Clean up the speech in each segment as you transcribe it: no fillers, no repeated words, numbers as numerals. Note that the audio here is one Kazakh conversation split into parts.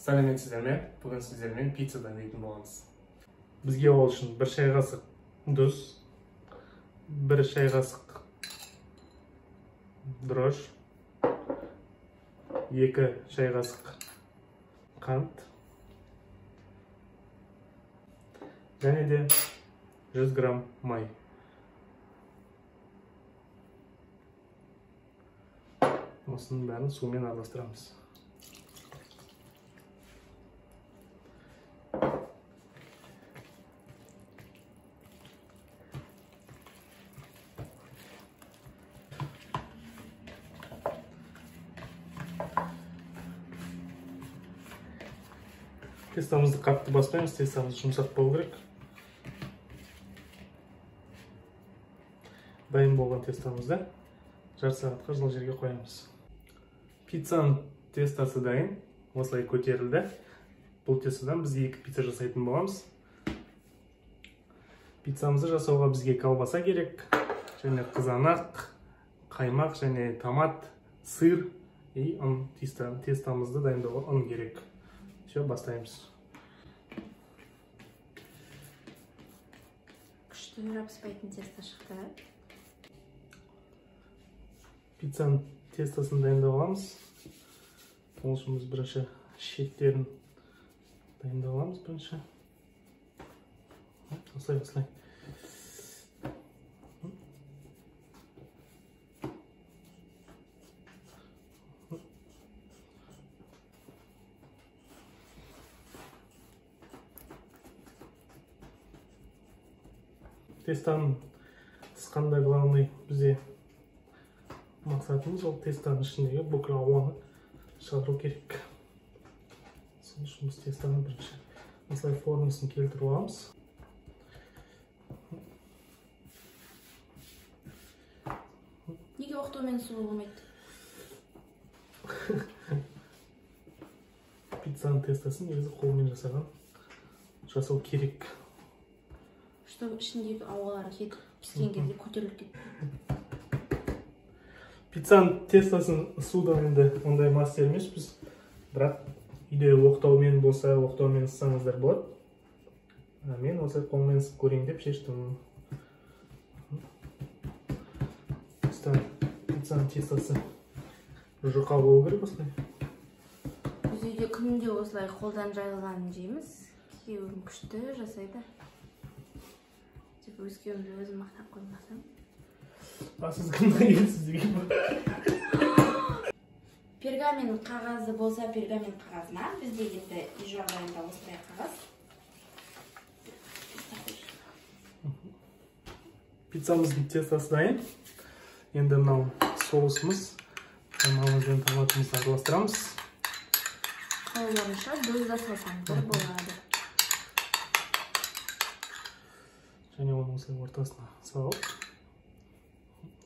Сәлеметсіздер ме? Бүгін сіздермен пицца дайындайтын боламыз. Бізге ол үшін 1 шай қасық тұз, 1 шай қасық дрож, 2 шай қасық қант, және де 100 грамм май. Осының бәрін сумен араластырамыз. Тестамызды қатты баспаймыз, тестамыз жұмсақ болу керек. Дайын болған тестамызды жарты сағатқа жылы жерге қоямыз. Пиццаның тестасы дайын, осылай көтерілді. Бұл тестадан біз 2 пицца жасайтын боламыз. Пиццамызды жасауға бізге колбаса керек, және қызанақ, қаймақ және томат, сыр и тестамызды дайындауға ұн керек. Все, бастаймыз. Күшті жабыспайтын теста шықты. Пиццаның тестасын дайындауғамыз. Ол үшін біз бірінші шеттерін дайындауғамыз бірінші. Осылай. Тестаның қысқанда главный бізде мақсатымыз ол тестаның ішіндегі бүкіл ауаны шығару керек. Сол үшін біз тестаның бірінші осылай формасын келтіріп аламыз. Неге оқтаумен суы болмайды? Пиццаның тестасын негізі қолмен жасау керек. Чтобы ішіндегі ауалары кетіп піскен кезде көтеріліп кетті. Пиццаның тестасын судан енді ондай мастер емеспіз, бірақ үйде оқтаумен болса, оқтаумен ыссаңыздар болады. Мен осылай қолмен ысып көрейін деп шештім. Пиццаның тестасы жұқа болу керек осылай. Біз үйде күнде осылай қолдан жайылғанын жейміз. Күйеуім күшті жасайды. Өзгемді өзім мақтап қоймасам. Сіз кімді елсіз деген ба? Пергамент қағазы болса, пергамент қағазына. Бізде енді үй жағдайында осылай қағаз. Пиццамыздың тестасы дайын. Енді мынау соусымыз. Қаймағымыз бен томатымызды араластырамыз. Қолдарынша дозда салсаңыздар болады. Және оны осылай ортасына салып,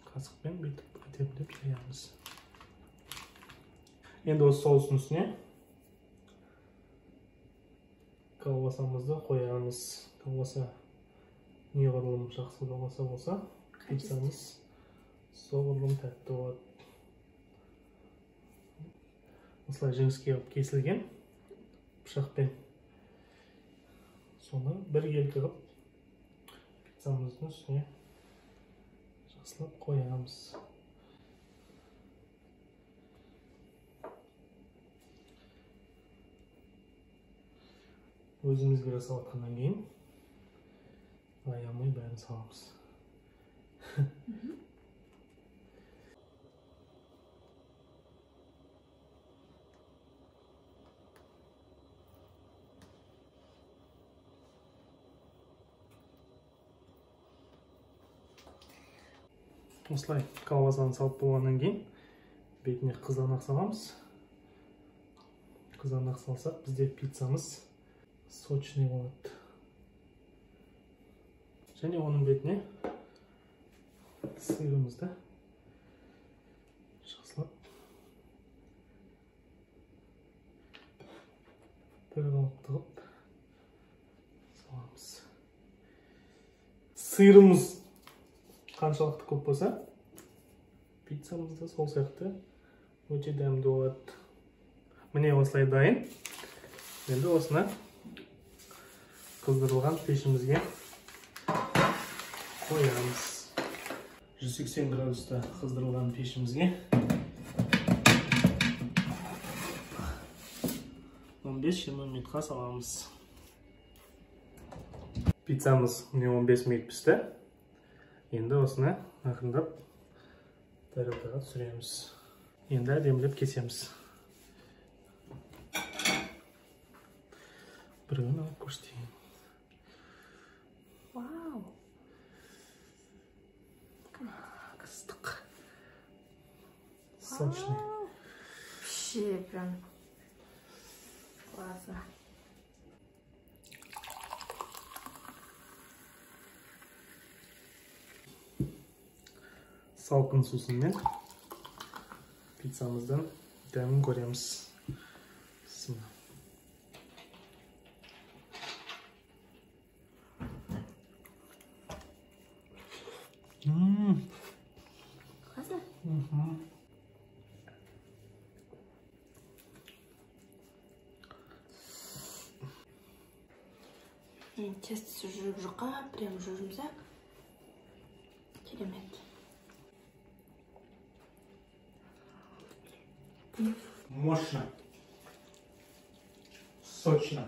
қасықпен бүйтіп әдемілеп жаямыз. Енді осы соустың үстіне колбасамызды қоямыз. Колбаса неғұрлым жақсы колбаса болса, пиццамыз соғұрлым тәтті болады. Осылай жіңішке қылып кесілген пышақпен соны бір елкі қылып пиццамыздың үстіне жақсылап қоямыз. Өзімізге жасап атқаннан кейін аямай бәрін саламыз. Осылай колбасаны салып болғаннан кейін бетіне қызанақ саламыз. Қызанақ салсақ, бізде пиццамыз сочный болады. Және оның бетіне сырымызды жақсылап бір қалыпты қылып саламыз. Сырымыз қаншалықты көп болса, пиццамыз да сол сияқты өте дәмді болады. Міне осылай дайын. Енді осыны қыздырылған пешімізге қоямыз. 180 градуста қыздырылған пешімізге 15-20 минутқа саламыз. Пиццамыз 15 минут пісті. Енді осыны ақырындап тарелкаға түсіреміз. Енді әдемілеп кесеміз. Бірін алып көрсетейін. Вау! Қыстық. Сочный. Вообще прям классно. Салқын сусынмен пиццамыздан дәмін көреміз. Классно? Тестісі жүріп-жұқа, прям жұмсақ. Керемет. Мощно. Сочно.